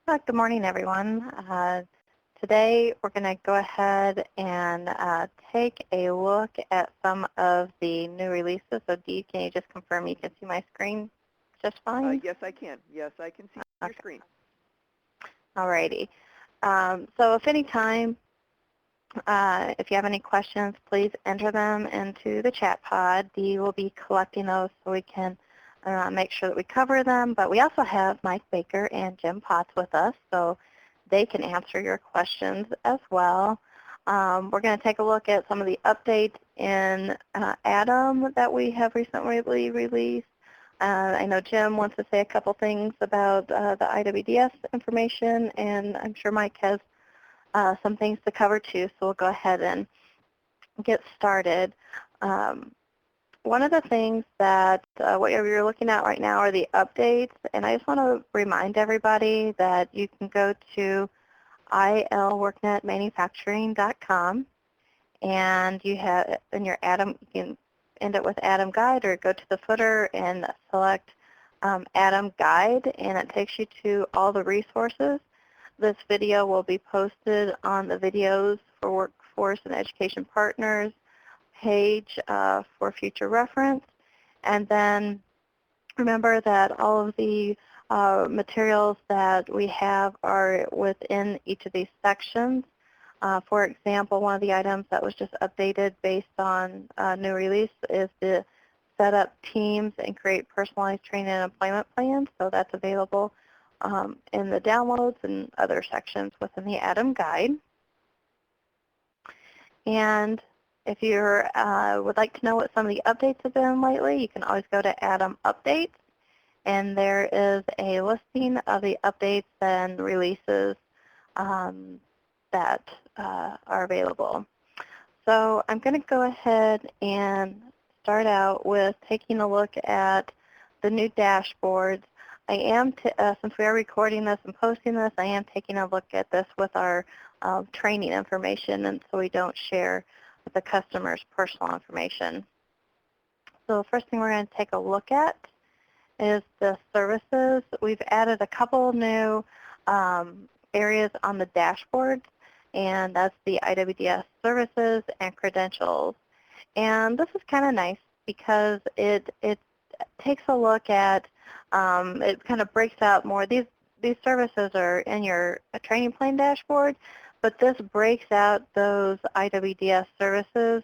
Good morning, everyone. Today, we're going to go ahead and take a look at some of the new releases. So, Dee, can you just confirm you can see my screen just fine? Yes, I can. Yes, I can see your screen. All righty. So, if any time, if you have any questions, please enter them into the chat pod. Dee will be collecting those so we can make sure that we cover them. But we also have Mike Baker and Jim Potts with us, so they can answer your questions as well. We're going to take a look at some of the updates in ATIM that we have recently released. I know Jim wants to say a couple things about the IWDS information, and I'm sure Mike has some things to cover too, so we'll go ahead and get started. One of the things that what you're looking at right now are the updates, and I just want to remind everybody that you can go to ilworknetmanufacturing.com, and you have in your ATIM, you can end it with ATIM Guide or go to the footer and select ATIM Guide, and it takes you to all the resources. This video will be posted on the Videos for Workforce and Education Partners page for future reference. And then remember that all of the materials that we have are within each of these sections. For example, one of the items that was just updated based on new release is the set up teams and create personalized training and employment plans. So that's available in the downloads and other sections within the ATIM Guide. And if you would like to know what some of the updates have been lately, you can always go to ATIM Updates, and there is a listing of the updates and releases that are available. So I'm going to go ahead and start out with taking a look at the new dashboards. I am, since we are recording this and posting this, I am taking a look at this with our training information, and so we don't share the customer's personal information. So the first thing we're going to take a look at is the services. We've added a couple new areas on the dashboard, and that's the IWDS services and credentials. And this is kind of nice because it takes a look at, it kind of breaks out more. These services are in your training plan dashboard, but this breaks out those IWDS services,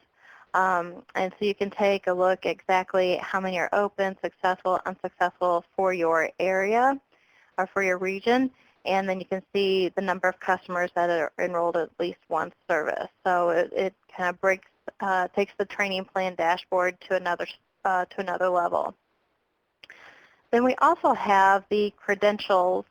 and so you can take a look exactly how many are open, successful, unsuccessful for your area or for your region, and then you can see the number of customers that are enrolled at least one service. So it kind of takes the training plan dashboard to another level. Then we also have the credentials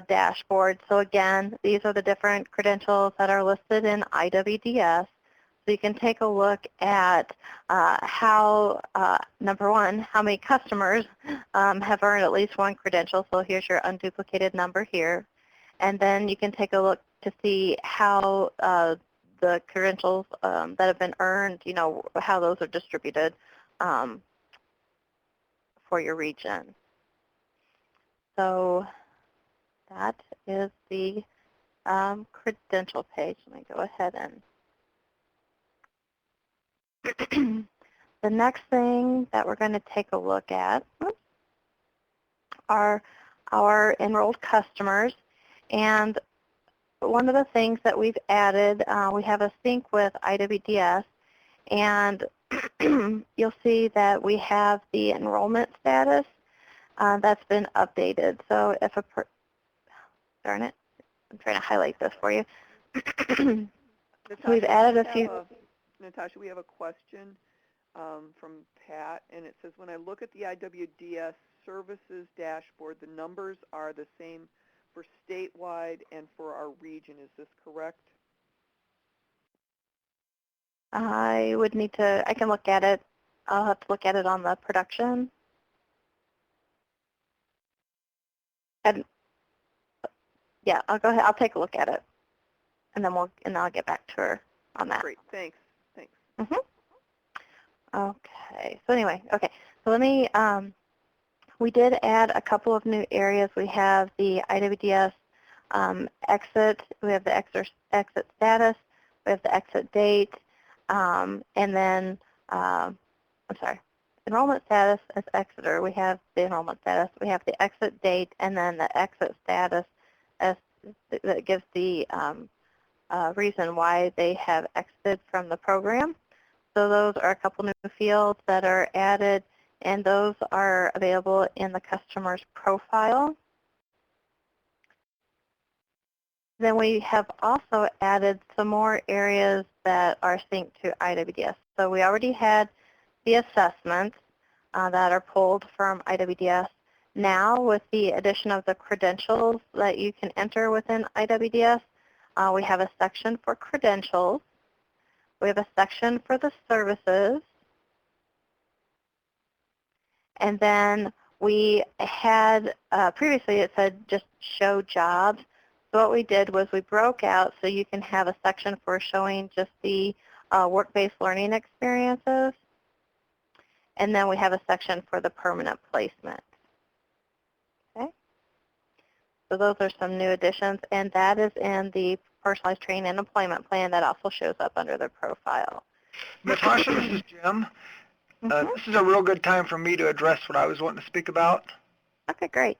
dashboard. So again, these are the different credentials that are listed in IWDS. So you can take a look at how, number one, how many customers have earned at least one credential. So here's your unduplicated number here. And then you can take a look to see how the credentials that have been earned, how those are distributed for your region. So that is the credential page. Let me go ahead and the next thing that we're going to take a look at are our enrolled customers. And one of the things that we've added, we have a sync with IWDS, and you'll see that we have the enrollment status that's been updated. So if darn it, I'm trying to highlight this for you. Natasha, we've added a few. Natasha, we have a question from Pat, and it says, when I look at the IWDS services dashboard, the numbers are the same for statewide and for our region. Is this correct? I can look at it. I'll have to look at it on the production. And yeah, I'll go ahead. I'll take a look at it, and then I'll get back to her on that. Great, thanks. Okay. So anyway, okay. So let me. We did add a couple of new areas. We have the IWDS Exit, we have the exit status, we have the exit date, and then, I'm sorry, enrollment status as exeter, we have the enrollment status, we have the exit date, and then the exit status as that gives the reason why they have exited from the program. So those are a couple new fields that are added, and those are available in the customer's profile. Then we have also added some more areas that are synced to IWDS. So we already had the assessments that are pulled from IWDS. Now with the addition of the credentials that you can enter within IWDS, we have a section for credentials. We have a section for the services. And then we had, previously it said just show jobs. So what we did was we broke out so you can have a section for showing just the work-based learning experiences. And then we have a section for the permanent placement. Okay. So those are some new additions, and that is in the personalized training and employment plan that also shows up under their profile. Natasha, this is Jim. This is a real good time for me to address what I was wanting to speak about. Okay, great.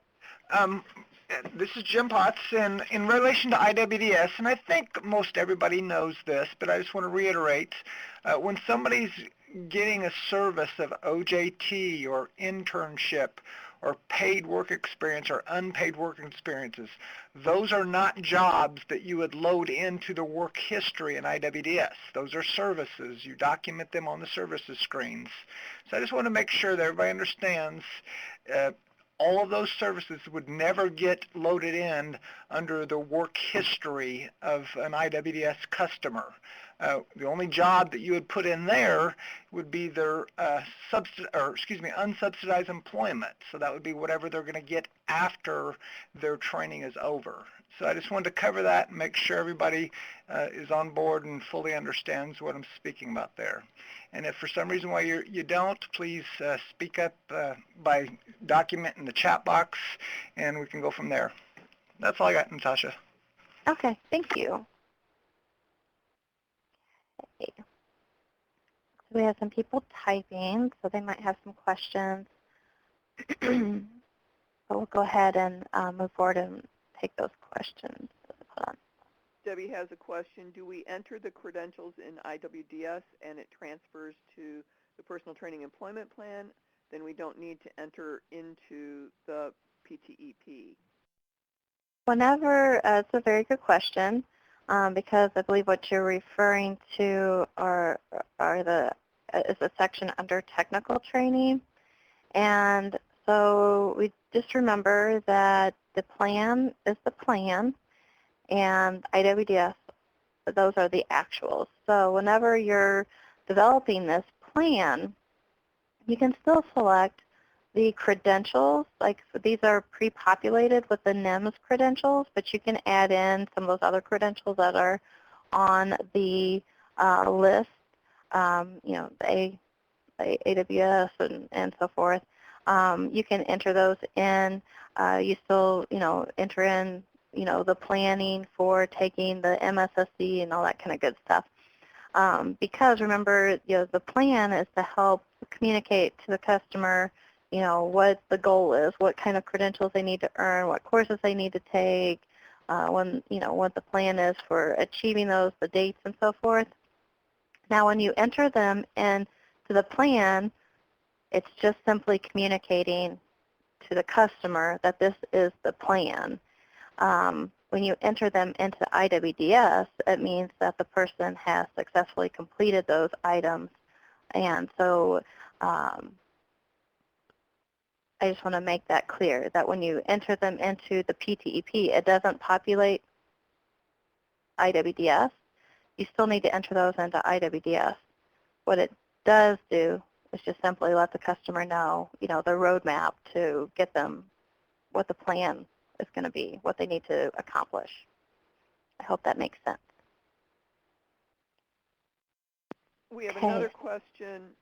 This is Jim Potts, and in relation to IWDS, and I think most everybody knows this, but I just want to reiterate, when somebody's getting a service of OJT or internship or paid work experience or unpaid work experiences, those are not jobs that you would load into the work history in IWDS. Those are services. You document them on the services screens. So I just want to make sure that everybody understands all of those services would never get loaded in under the work history of an IWDS customer. The only job that you would put in there would be their unsubsidized employment. So that would be whatever they're going to get after their training is over. So I just wanted to cover that and make sure everybody is on board and fully understands what I'm speaking about there. And if for some reason why you don't, please speak up by document in the chat box, and we can go from there. That's all I got, Natasha. Okay, thank you. Okay. So we have some people typing, so they might have some questions. So we'll go ahead and move forward and take those questions. Hold on. Debbie has a question. Do we enter the credentials in IWDS and it transfers to the personal training employment plan? Then we don't need to enter into the PTEP. Whenever, it's a very good question, because I believe what you're referring to is a section under technical training. And so we just remember that the plan is the plan, and IWDS, those are the actuals. So whenever you're developing this plan, you can still select the credentials. Like, so these are pre-populated with the NIMS credentials, but you can add in some of those other credentials that are on the list, the AWS and so forth. You can enter those in. You still, enter in, the planning for taking the MSSC and all that kind of good stuff. Because remember, the plan is to help communicate to the customer, what the goal is, what kind of credentials they need to earn, what courses they need to take, what the plan is for achieving those, the dates and so forth. Now, when you enter them into the plan, it's just simply communicating to the customer that this is the plan. When you enter them into IWDS, it means that the person has successfully completed those items. And so I just want to make that clear, that when you enter them into the PTEP, it doesn't populate IWDS. You still need to enter those into IWDS. What it does do is just simply let the customer know, the roadmap to get them what the plan is going to be, what they need to accomplish. I hope that makes sense. We have another question.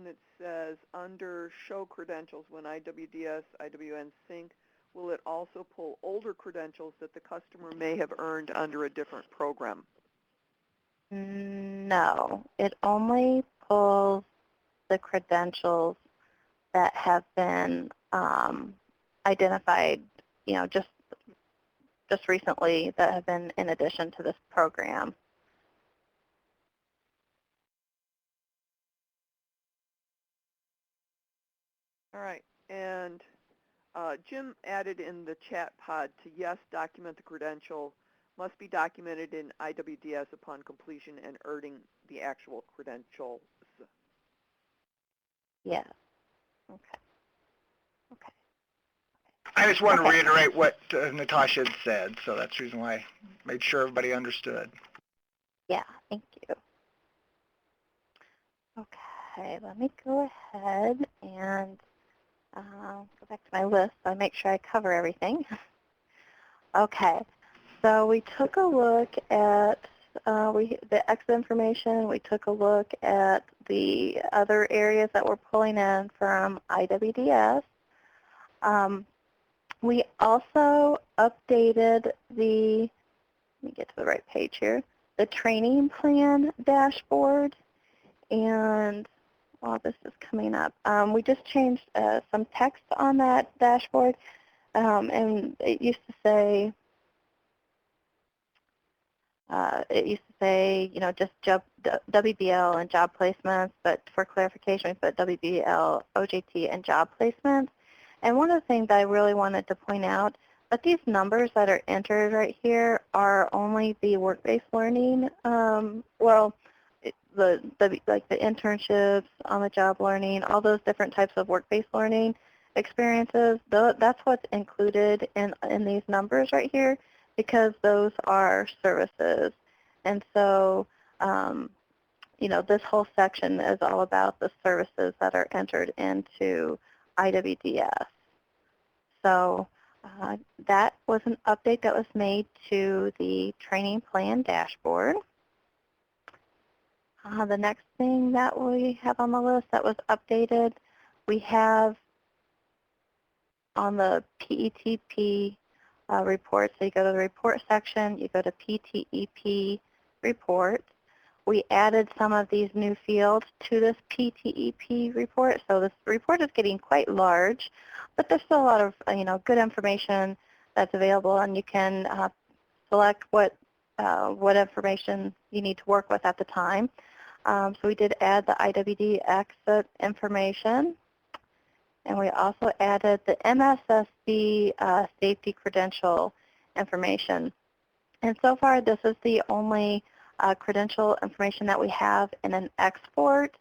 that says, under show credentials, when IWDS, IWN sync, will it also pull older credentials that the customer may have earned under a different program? No, it only pulls the credentials that have been identified, just recently, that have been in addition to this program. All right, and Jim added in the chat pod to yes, document the credential, must be documented in IWDS upon completion and earning the actual credentials. Yes. Okay. Okay. I just want to Okay. reiterate what Natasha had said, so that's the reason why I made sure everybody understood. Yeah, thank you. Okay, let me go ahead and go back to my list so I make sure I cover everything. Okay, so we took a look at the exit information. We took a look at the other areas that we're pulling in from IWDS. We also updated let me get to the right page here, the training plan dashboard. And while this is coming up, we just changed some text on that dashboard. And it used to say, just WBL and job placements, but for clarification, we put WBL, OJT, and job placements. And one of the things I really wanted to point out, that these numbers that are entered right here are only the work-based learning, like the internships, on-the-job learning, all those different types of work-based learning experiences. That's what's included in these numbers right here, because those are services. And so, this whole section is all about the services that are entered into IWDS. So that was an update that was made to the training plan dashboard. The next thing that we have on the list that was updated, we have on the PETP report. So you go to the report section, you go to PTEP report. We added some of these new fields to this PTEP report. So this report is getting quite large, but there's still a lot of good information that's available, and you can select what information you need to work with at the time. So we did add the IWD exit information, and we also added the MSSB safety credential information. And so far, this is the only credential information that we have in an export,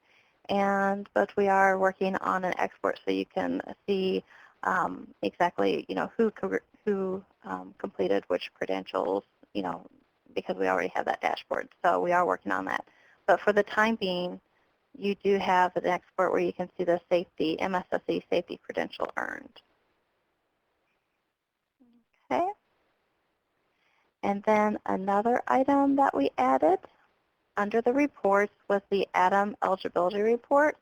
but we are working on an export so you can see exactly who completed which credentials, because we already have that dashboard. So we are working on that. But for the time being, you do have an export where you can see the MSSE safety credential earned. Okay. And then another item that we added under the reports was the ATIM eligibility report.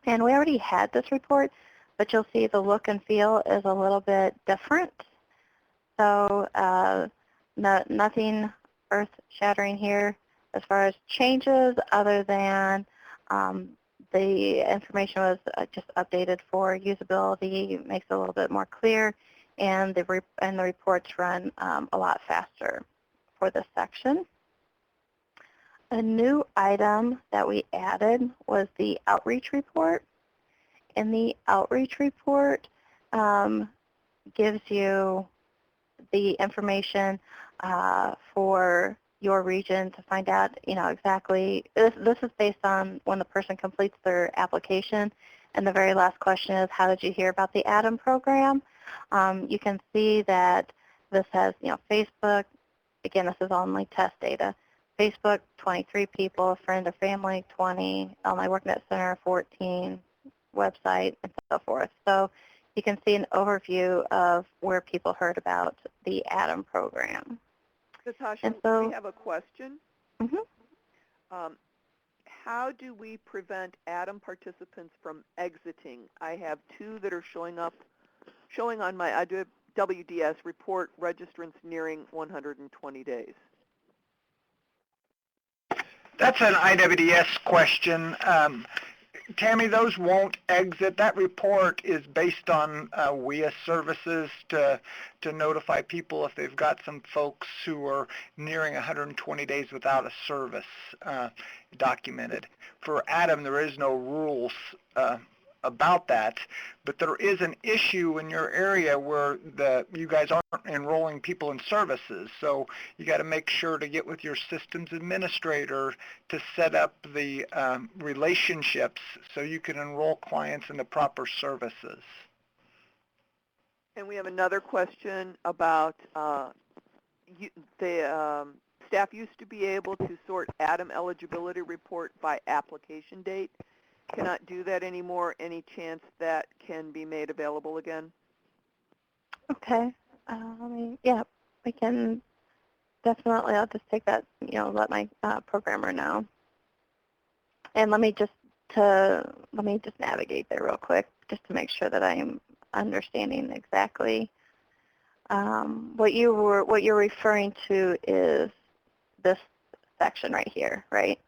And we already had this report, but you'll see the look and feel is a little bit different. So nothing earth-shattering here as far as changes, other than the information was just updated for usability. It makes it a little bit more clear, and the reports run a lot faster for this section. A new item that we added was the outreach report. And the outreach report gives you the information for your region to find out, exactly. This is based on when the person completes their application. And the very last question is, how did you hear about the ATIM program? You can see that this has, Facebook. Again, this is only test data. Facebook, 23 people, friend or family, 20, Online WorkNet Center, 14, website, and so forth. So you can see an overview of where people heard about the ATIM program. Natasha, we have a question. Mm-hmm. How do we prevent ATIM participants from exiting? I have two that are showing on my IWDS report registrants nearing 120 days. That's an IWDS question. Tammy, those won't exit. That report is based on WIA services to notify people if they've got some folks who are nearing 120 days without a service documented. For ATIM, there is no rules about that, but there is an issue in your area where you guys aren't enrolling people in services, so you got to make sure to get with your systems administrator to set up the relationships so you can enroll clients in the proper services. And we have another question about staff used to be able to sort ATIM eligibility report by application date. Cannot do that anymore. Any chance that can be made available again? Okay. Yeah, we can definitely. I'll just take that. Let my programmer know. And let me just navigate there real quick, just to make sure that I'm understanding exactly what you're referring to is this section right here, right?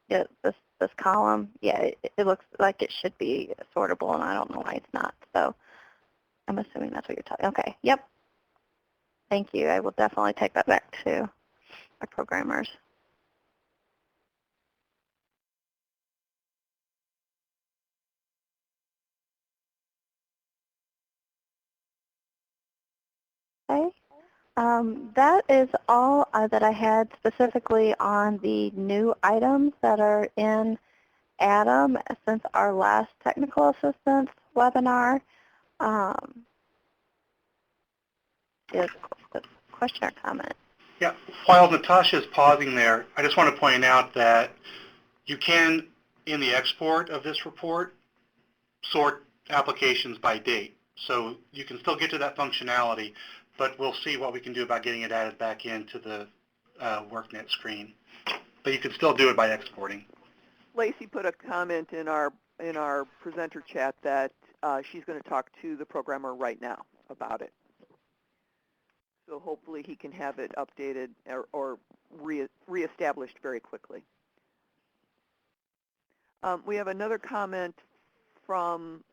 Yeah, this column. Yeah, it looks like it should be sortable, and I don't know why it's not. So I'm assuming that's what you're talking. Okay. Yep. Thank you. I will definitely take that back to our programmers. Okay. That is all that I had specifically on the new items that are in ATIM since our last technical assistance webinar. Is a question or comment? Yeah, while Natasha is pausing there, I just want to point out that you can, in the export of this report, sort applications by date. So you can still get to that functionality, but we'll see what we can do about getting it added back into the WorkNet screen. But you can still do it by exporting. Lacey put a comment in our presenter chat that she's going to talk to the programmer right now about it. So hopefully he can have it updated or reestablished very quickly. We have another comment from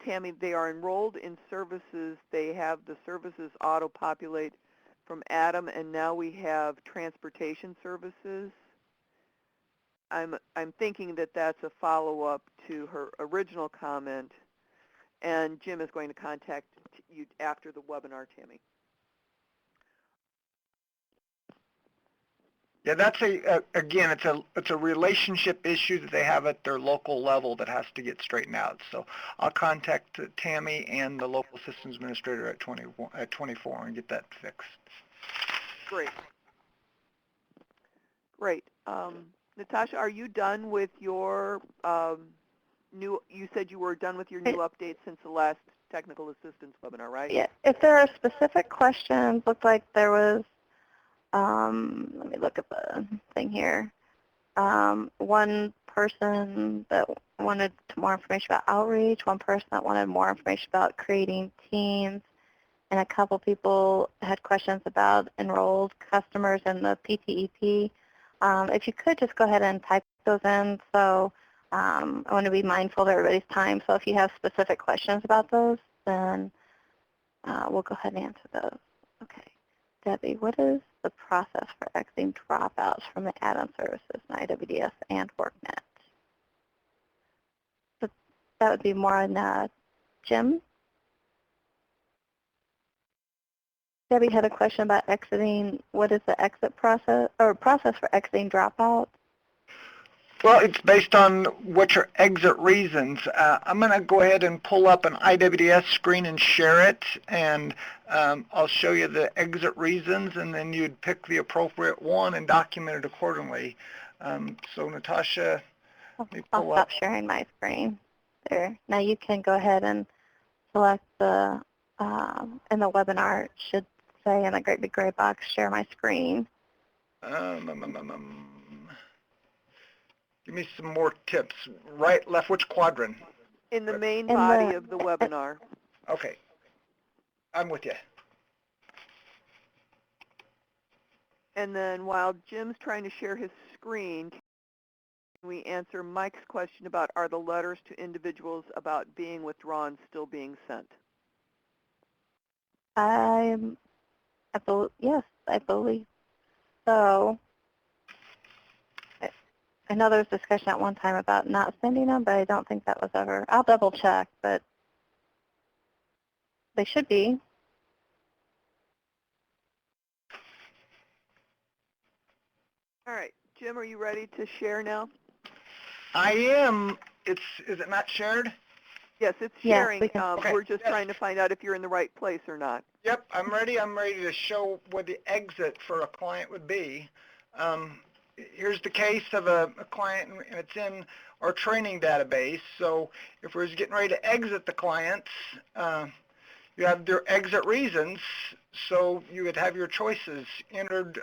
Tammy. They are enrolled in services. They have the services auto-populate from ATIM, and now we have transportation services. I'm thinking that that's a follow-up to her original comment, and Jim is going to contact you after the webinar, Tammy. Yeah, that's again, it's a relationship issue that they have at their local level that has to get straightened out. So I'll contact Tammy and the local systems administrator at 24 and get that fixed. Great. Great. Natasha, are you done with your you said you were done with your new updates since the last technical assistance webinar, right? Yeah. If there are specific questions, looked like there was, let me look at the thing here. One person that wanted more information about outreach, one person that wanted more information about creating teams, and a couple people had questions about enrolled customers in the PTEP. If you could just go ahead and type those in. So I want to be mindful of everybody's time. So if you have specific questions about those, then we'll go ahead and answer those. Okay. Debbie, what is the process for exiting dropouts from the add-on services in IWDS and WorkNet? So that would be more on Jim. Debbie had a question about exiting. What is the exit process or process for exiting dropouts? Well, it's based on what your exit reasons. I'm going to go ahead and pull up an IWDS screen and share it, and I'll show you the exit reasons, and then you'd pick the appropriate one and document it accordingly. So, Natasha, let me pull I'll stop sharing my screen there. Now you can go ahead and select the, in the webinar, it should say in the great big gray box, share my screen. Give me some more tips. Right, left, which quadrant? In the main body of the webinar. Okay. I'm with you. And then while Jim's trying to share his screen, can we answer Mike's question about are the letters to individuals about being withdrawn still being sent? Yes, I believe so. I know there was discussion at one time about not sending them, but I don't think that was ever. I'll double check, but they should be. All right, Jim, are you ready to share now? I am. Is it not shared? Yes, it's Yes, sharing. we can. Okay, We're just yes. trying to find out if you're in the right place or not. Yep, I'm ready. I'm ready to show what the exit for a client would be. Here's the case of a client, and it's in our training database. So if we're getting ready to exit the clients, you have their exit reasons. So you would have your choices: entered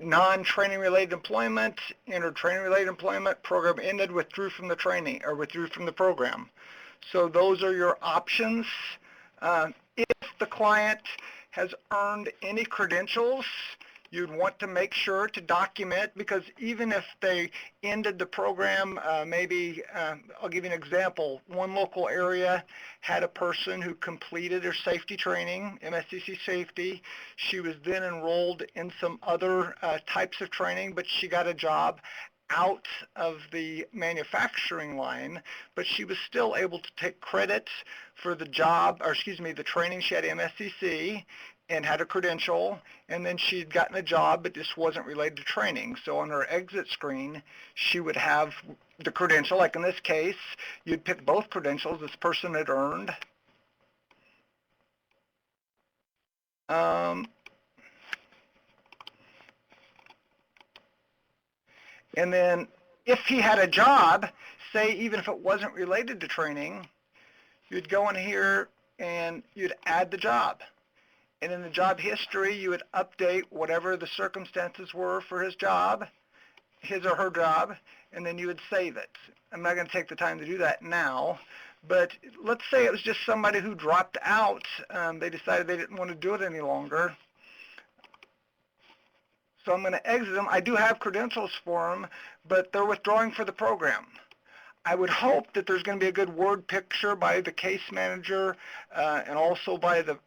non-training related employment, entered training related employment, program ended, withdrew from the training, or withdrew from the program. So those are your options. If the client has earned any credentials, you'd want to make sure to document, because even if they ended the program, I'll give you an example. One local area had a person who completed their safety training, MSCC safety. She was then enrolled in some other types of training, but she got a job out of the manufacturing line, but she was still able to take credit for the job, or excuse me, the training. She had MSCC and had a credential, and then she'd gotten a job, but this wasn't related to training. So on her exit screen, she would have the credential. Like in this case, you'd pick both credentials this person had earned. And then if he had a job, say even if it wasn't related to training, you'd go in here and you'd add the job. And in the job history, you would update whatever the circumstances were for his job, his or her job, and then you would save it. I'm not going to take the time to do that now, but let's say it was just somebody who dropped out. They decided they didn't want to do it any longer. So I'm going to exit them. I do have credentials for them, but they're withdrawing for the program. I would hope that there's going to be a good word picture by the case manager and also by the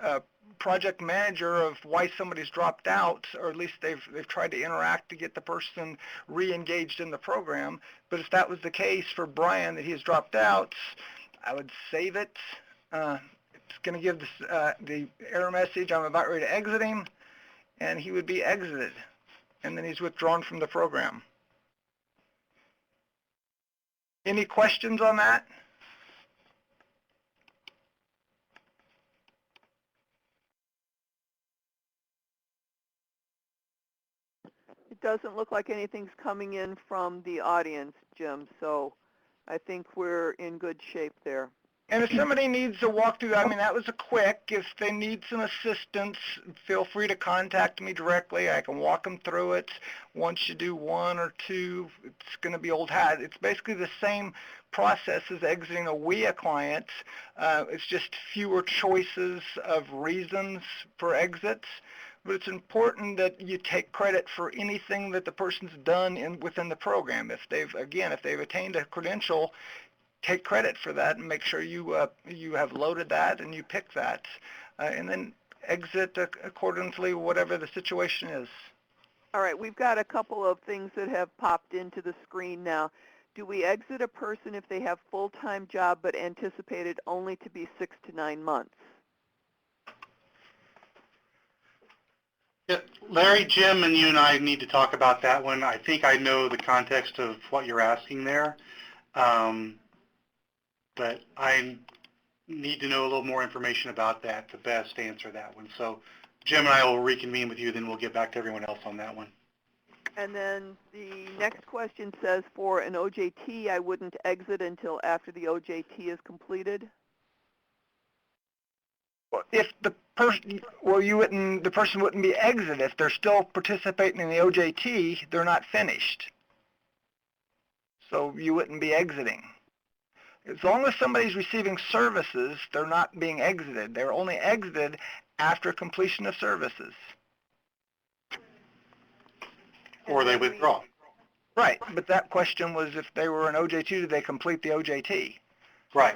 project manager of why somebody's dropped out, or at least they've tried to interact to get the person re-engaged in the program. But if that was the case for Brian, that he's dropped out, I would save it. It's going to give this, the error message, I'm about ready to exit him, and he would be exited. And then he's withdrawn from the program. Any questions on that? It doesn't look like anything's coming in from the audience, Jim, so I think we're in good shape there. And if somebody needs a walkthrough, I mean, that was a quick. If they need some assistance, feel free to contact me directly. I can walk them through it. Once you do one or two, it's going to be old hat. It's basically the same process as exiting a WIA client. It's just fewer choices of reasons for exits. But it's important that you take credit for anything that the person's done within the program. If they've attained a credential, take credit for that and make sure you have loaded that and you pick that, and then exit accordingly, whatever the situation is. All right, we've got a couple of things that have popped into the screen now. Do we exit a person if they have full-time job but anticipated only to be 6 to 9 months? Yeah, Larry, Jim, and you and I need to talk about that one. I think I know the context of what you're asking there. But I need to know a little more information about that to best answer that one. So Jim and I will reconvene with you, then we'll get back to everyone else on that one. And then the next question says, for an OJT, I wouldn't exit until after the OJT is completed. Well, if the person, the person wouldn't be exited if they're still participating in the OJT. They're not finished, so you wouldn't be exiting. As long as somebody's receiving services, they're not being exited. They're only exited after completion of services. or they withdraw. Right, but that question was if they were an OJT, did they complete the OJT? Right.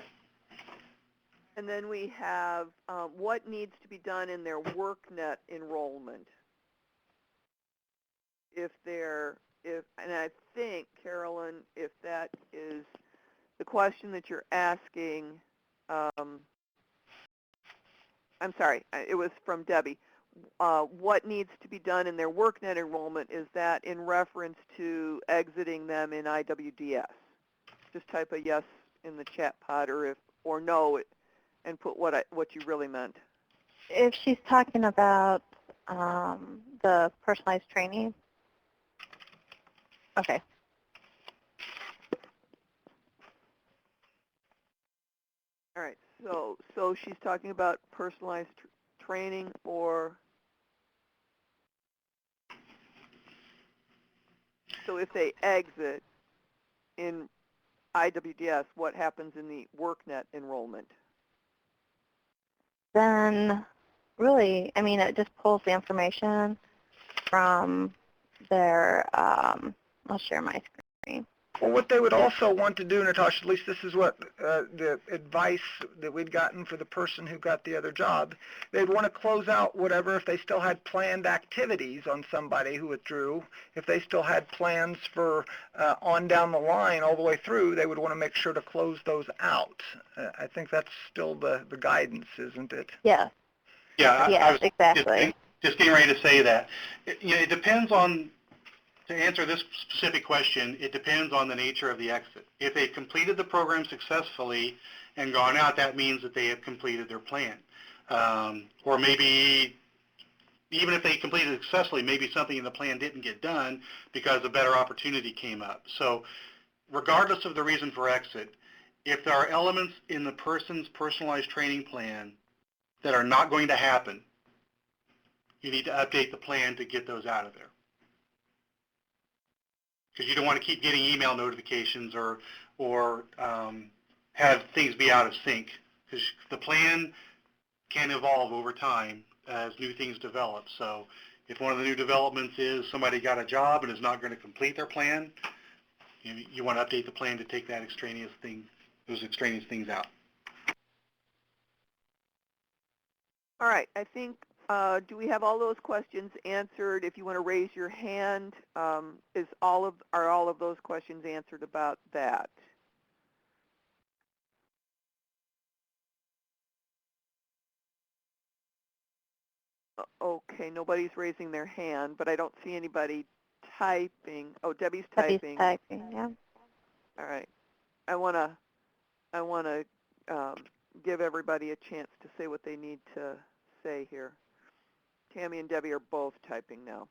And then we have what needs to be done in their WorkNet enrollment. And I think, Carolyn, if that is the question that you're asking, I'm sorry, it was from Debbie. What needs to be done in their WorkNet enrollment, is that in reference to exiting them in IWDS? Just type a yes in the chat pod, or no, and put what you really meant. If she's talking about the personalized training. Okay. All right, so she's talking about personalized training, or so if they exit in IWDS, what happens in the WorkNet enrollment? Then really, I mean, it just pulls the information from their, I'll share my screen. Well, what they would also want to do, Natasha, at least this is what the advice that we'd gotten for the person who got the other job, they'd want to close out whatever, if they still had planned activities on somebody who withdrew, if they still had plans for on down the line all the way through, they would want to make sure to close those out. I think that's still the guidance, isn't it? Yes. Yeah, Yes, I was exactly. just getting ready to say that. It depends on, to answer this specific question, it depends on the nature of the exit. If they've completed the program successfully and gone out, that means that they have completed their plan. Or maybe, even if they completed it successfully, maybe something in the plan didn't get done because a better opportunity came up. So regardless of the reason for exit, if there are elements in the person's personalized training plan that are not going to happen, you need to update the plan to get those out of there. Because you don't want to keep getting email notifications or have things be out of sync. Because the plan can evolve over time as new things develop. So if one of the new developments is somebody got a job and is not going to complete their plan, you want to update the plan to take that those extraneous things out. All right, I think, do we have all those questions answered? If you want to raise your hand, are all of those questions answered about that? Okay, nobody's raising their hand, but I don't see anybody typing. Oh, Debbie's typing. Debbie's typing, yeah. All right, I want to give everybody a chance to say what they need to say here. Tammy and Debbie are both typing now.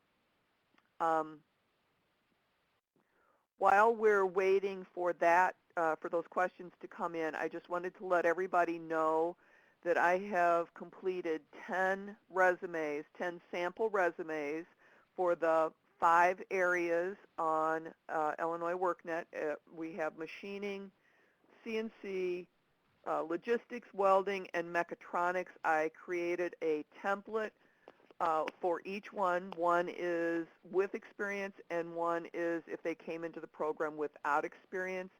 While we're waiting for that, for those questions to come in, I just wanted to let everybody know that I have completed 10 resumes, 10 sample resumes for the 5 areas on Illinois WorkNet. We have machining, CNC, logistics, welding, and mechatronics. I created a template for each one. One is with experience, and one is if they came into the program without experience.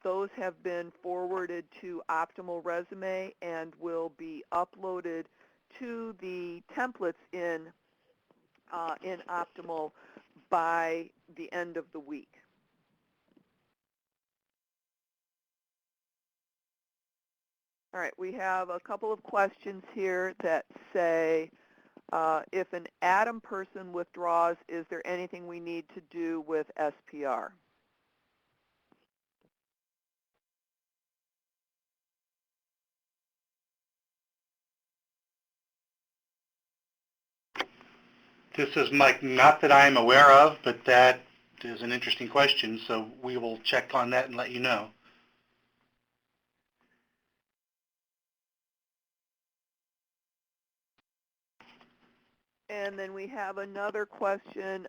Those have been forwarded to Optimal Resume and will be uploaded to the templates in Optimal by the end of the week. All right, we have a couple of questions here that say, if an ATIM person withdraws, is there anything we need to do with SPR? This is Mike, not that I'm aware of, but that is an interesting question, so we will check on that and let you know. And then we have another question.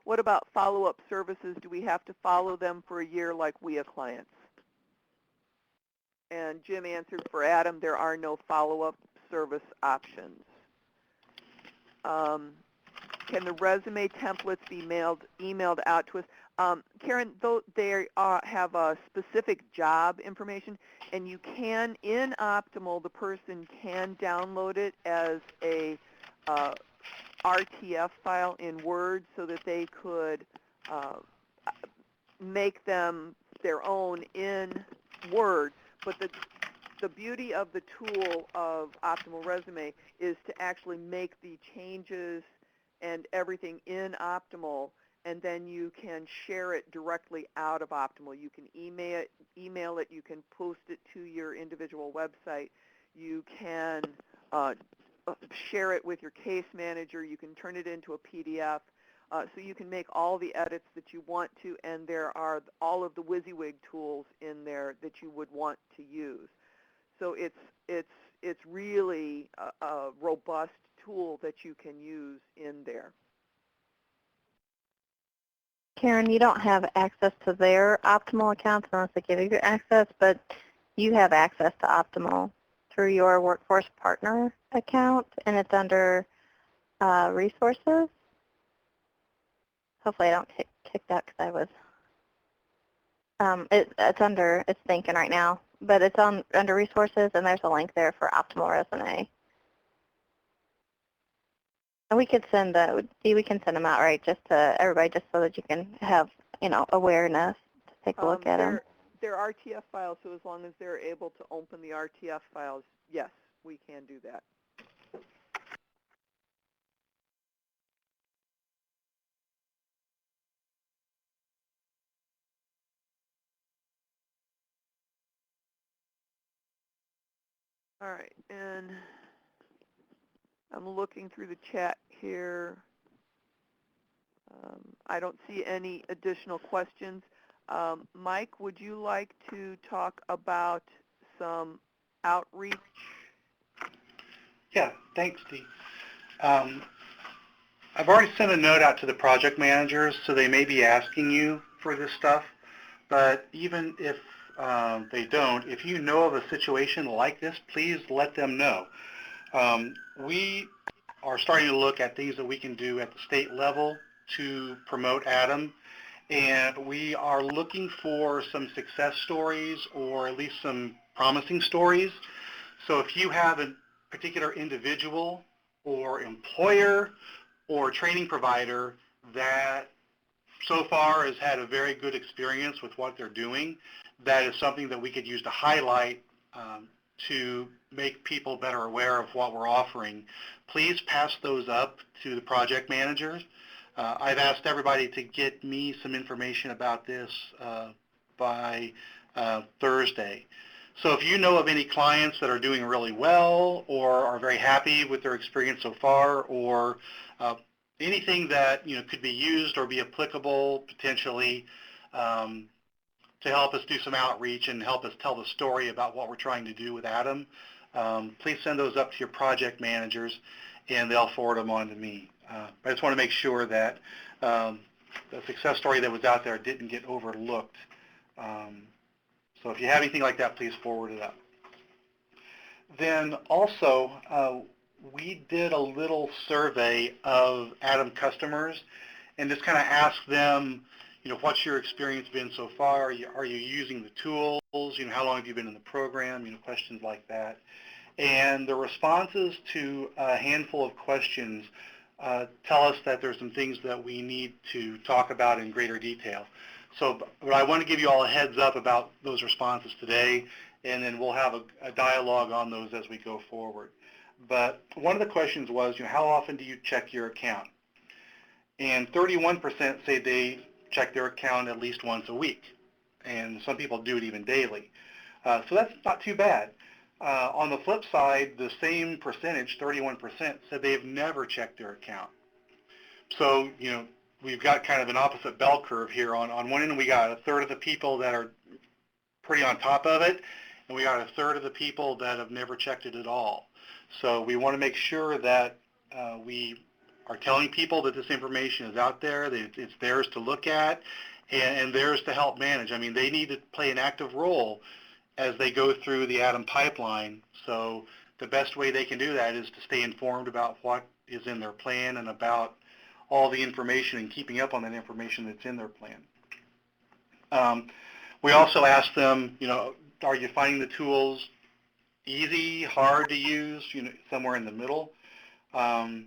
What about follow-up services? Do we have to follow them for a year like WIA clients? And Jim answered for ATIM, there are no follow-up service options. can the resume templates be emailed out to us? Karen, though they have a specific job information, and you can, in Optimal, the person can download it as a RTF file in Word so that they could make them their own in Word. But the beauty of the tool of Optimal Resume is to actually make the changes and everything in Optimal, and then you can share it directly out of Optimal. You can email it, you can post it to your individual website, you can share it with your case manager, you can turn it into a PDF, so you can make all the edits that you want to, and there are all of the WYSIWYG tools in there that you would want to use. So it's really a robust tool that you can use in there. Karen, you don't have access to their Optimal accounts unless they give you access, but you have access to Optimal through your Workforce Partner account, and it's under Resources. Hopefully I don't get kicked out because I was, it's thinking right now, but it's under Resources, and there's a link there for Optimal Resume. And we can send them out, right, just to everybody, just so that you can have, awareness to take a look at them. They're RTF files, so as long as they're able to open the RTF files, yes, we can do that. All right, and I'm looking through the chat here. I don't see any additional questions. Mike, would you like to talk about some outreach? Yeah, thanks, Dee. I've already sent a note out to the project managers, so they may be asking you for this stuff. But even if they don't, if you know of a situation like this, please let them know. We are starting to look at things that we can do at the state level to promote ATIM, and we are looking for some success stories or at least some promising stories. So if you have a particular individual or employer or training provider that so far has had a very good experience with what they're doing, that is something that we could use to highlight to make people better aware of what we're offering. Please pass those up to the project managers. I've asked everybody to get me some information about this by Thursday. So if you know of any clients that are doing really well or are very happy with their experience so far, or anything that could be used or be applicable potentially to help us do some outreach and help us tell the story about what we're trying to do with ATIM, please send those up to your project managers and they'll forward them on to me. I just want to make sure that the success story that was out there didn't get overlooked. So if you have anything like that, please forward it up. Then also, we did a little survey of ATIM customers and just kind of asked them, what's your experience been so far? Are you using the tools? How long have you been in the program? Questions like that. And the responses to a handful of questions tell us that there's some things that we need to talk about in greater detail. So but I want to give you all a heads up about those responses today, and then we'll have a dialogue on those as we go forward. But one of the questions was, how often do you check your account? And 31% say they check their account at least once a week, and some people do it even daily. So that's not too bad. On the flip side, the same percentage, 31%, said they've never checked their account. So, we've got kind of an opposite bell curve here. On one end, we got a third of the people that are pretty on top of it, and we got a third of the people that have never checked it at all. So we want to make sure that we are telling people that this information is out there, that it's theirs to look at, and theirs to help manage. I mean, they need to play an active role as they go through the ATIM pipeline. So the best way they can do that is to stay informed about what is in their plan and about all the information and keeping up on that information that's in their plan. We also asked them, are you finding the tools easy, hard to use, somewhere in the middle? About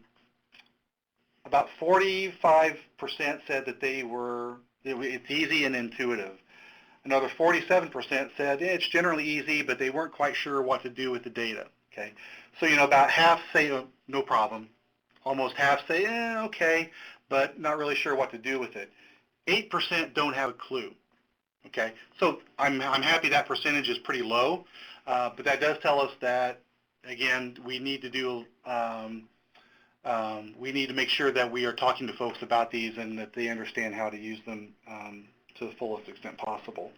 45% said that it's easy and intuitive. Another 47% said it's generally easy, but they weren't quite sure what to do with the data. Okay, so about half say no problem, almost half say okay, but not really sure what to do with it. 8% don't have a clue. Okay, so I'm happy that percentage is pretty low, but that does tell us that, again, we need to make sure that we are talking to folks about these and that they understand how to use them to the fullest extent possible.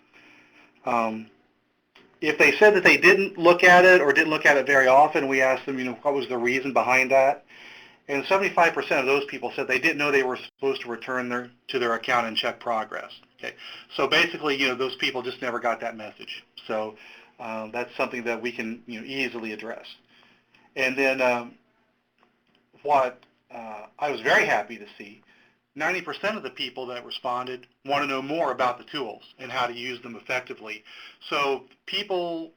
If they said that they didn't look at it or didn't look at it very often, we asked them, what was the reason behind that? And 75% of those people said they didn't know they were supposed to return to their account and check progress. Okay, so basically, those people just never got that message. So that's something that we can, easily address. And then what I was very happy to see, 90% of the people that responded want to know more about the tools and how to use them effectively. So people,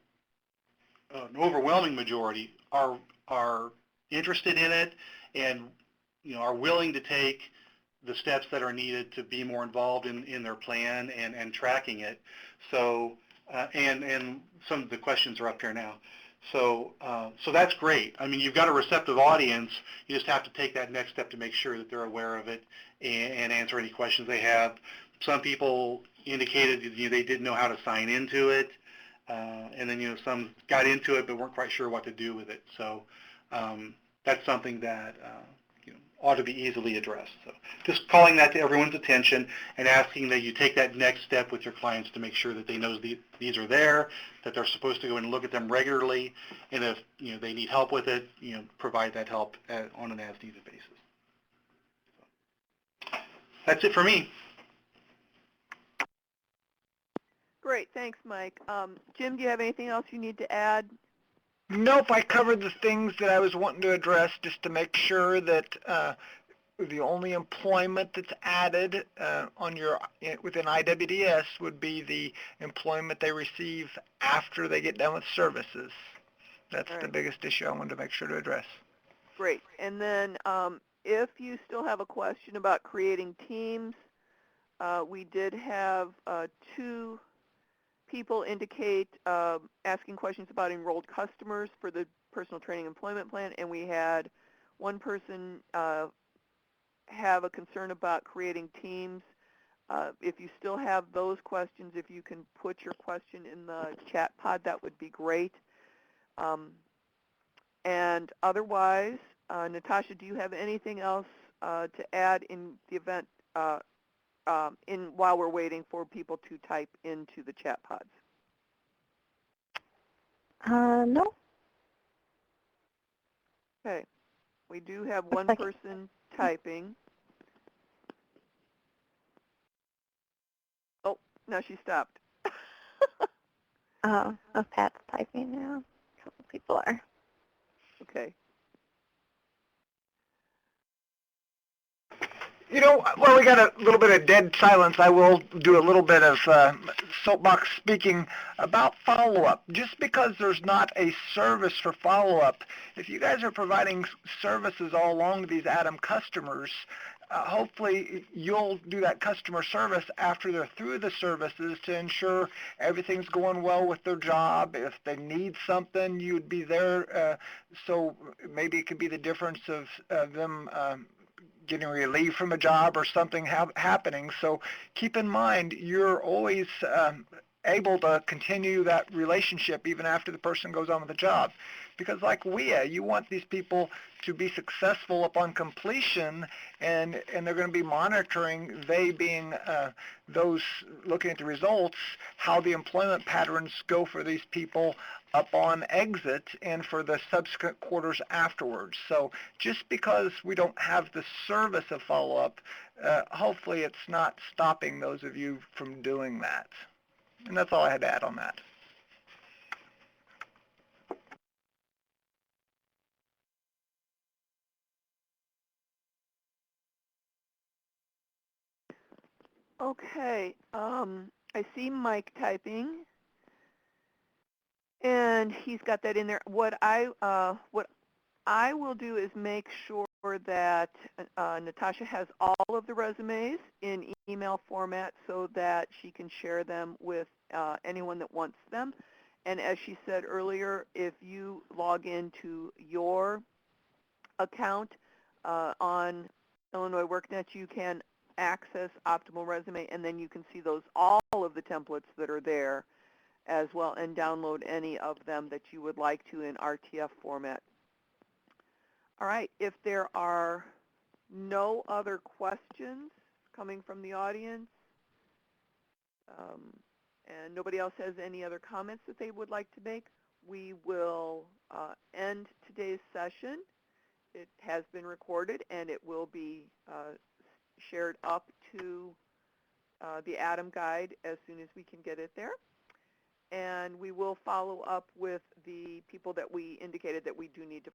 an overwhelming majority, are interested in it and are willing to take the steps that are needed to be more involved in their plan and tracking it. So and some of the questions are up here now. So that's great. I mean, you've got a receptive audience. You just have to take that next step to make sure that they're aware of it and answer any questions they have. Some people indicated they didn't know how to sign into it, and then some got into it but weren't quite sure what to do with it. So that's something that ought to be easily addressed. So just calling that to everyone's attention and asking that you take that next step with your clients to make sure that they know these are there, that they're supposed to go and look at them regularly, and if they need help with it, provide that help on an as-needed basis. So that's it for me. Great, thanks, Mike. Jim, do you have anything else you need to add? Nope, I covered the things that I was wanting to address just to make sure that the only employment that's added within IWDS would be the employment they receive after they get done with services. That's the biggest issue I wanted to make sure to address. Great. And then if you still have a question about creating teams, we did have 2 people indicate asking questions about enrolled customers for the personal training employment plan, and we had one person have a concern about creating teams. If you still have those questions, if you can put your question in the chat pod, that would be great. And otherwise, Natasha, do you have anything else to add in the event while we're waiting for people to type into the chat pods? No. Okay. We do have one person typing. Oh, no, she stopped. Oh, Pat's typing now. A couple people are. Okay. Well, we got a little bit of dead silence. I will do a little bit of soapbox speaking about follow-up. Just because there's not a service for follow-up, if you guys are providing services all along to these ATIM customers, hopefully you'll do that customer service after they're through the services to ensure everything's going well with their job. If they need something, you'd be there. So maybe it could be the difference of them getting relief from a job or something happening. So keep in mind, you're always able to continue that relationship even after the person goes on with the job. Because like WIA, you want these people to be successful upon completion, and they're going to be monitoring, they being those looking at the results, how the employment patterns go for these people upon exit and for the subsequent quarters afterwards. So just because we don't have the service of follow-up, hopefully it's not stopping those of you from doing that. And that's all I had to add on that. Okay, I see Mike typing, and he's got that in there. What I will do is make sure that Natasha has all of the resumes in email format so that she can share them with anyone that wants them. And as she said earlier, if you log into your account on Illinois WorkNet, you can access Optimal Resume, and then you can see all of the templates that are there as well, and download any of them that you would like to in RTF format. All right, if there are no other questions coming from the audience, and nobody else has any other comments that they would like to make, we will end today's session. It has been recorded, and it will be shared up to the ATIM guide as soon as we can get it there. And we will follow up with the people that we indicated that we do need to